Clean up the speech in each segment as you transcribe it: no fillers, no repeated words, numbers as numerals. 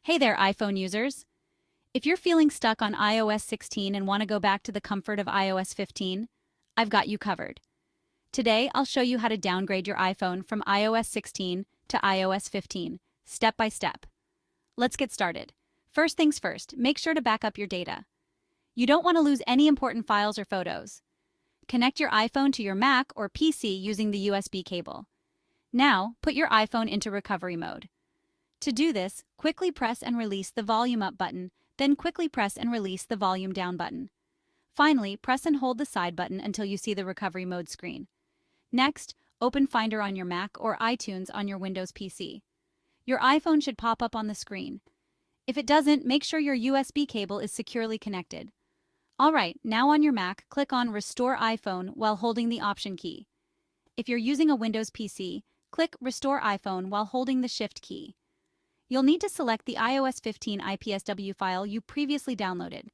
Hey there, iPhone users. If you're feeling stuck on iOS 16 and want to go back to the comfort of iOS 15, I've got you covered. Today, I'll show you how to downgrade your iPhone from iOS 16 to iOS 15, step by step. Let's get started. First things first, make sure to back up your data. You don't want to lose any important files or photos. Connect your iPhone to your Mac or PC using the USB cable. Now, put your iPhone into recovery mode. To do this, quickly press and release the volume up button, then quickly press and release the volume down button. Finally, press and hold the side button until you see the recovery mode screen. Next, open Finder on your Mac or iTunes on your Windows PC. Your iPhone should pop up on the screen. If it doesn't, make sure your USB cable is securely connected. Alright, now on your Mac, click on Restore iPhone while holding the Option key. If you're using a Windows PC, click Restore iPhone while holding the Shift key. You'll need to select the iOS 15 IPSW file you previously downloaded.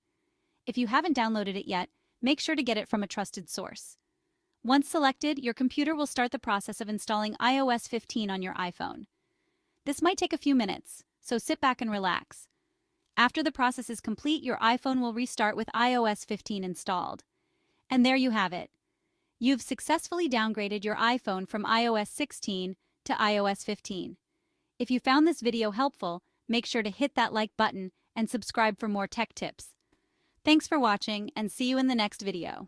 If you haven't downloaded it yet, make sure to get it from a trusted source. Once selected, your computer will start the process of installing iOS 15 on your iPhone. This might take a few minutes, so sit back and relax. After the process is complete, your iPhone will restart with iOS 15 installed. And there you have it. You've successfully downgraded your iPhone from iOS 16 to iOS 15. If you found this video helpful, make sure to hit that like button and subscribe for more tech tips. Thanks for watching, and see you in the next video.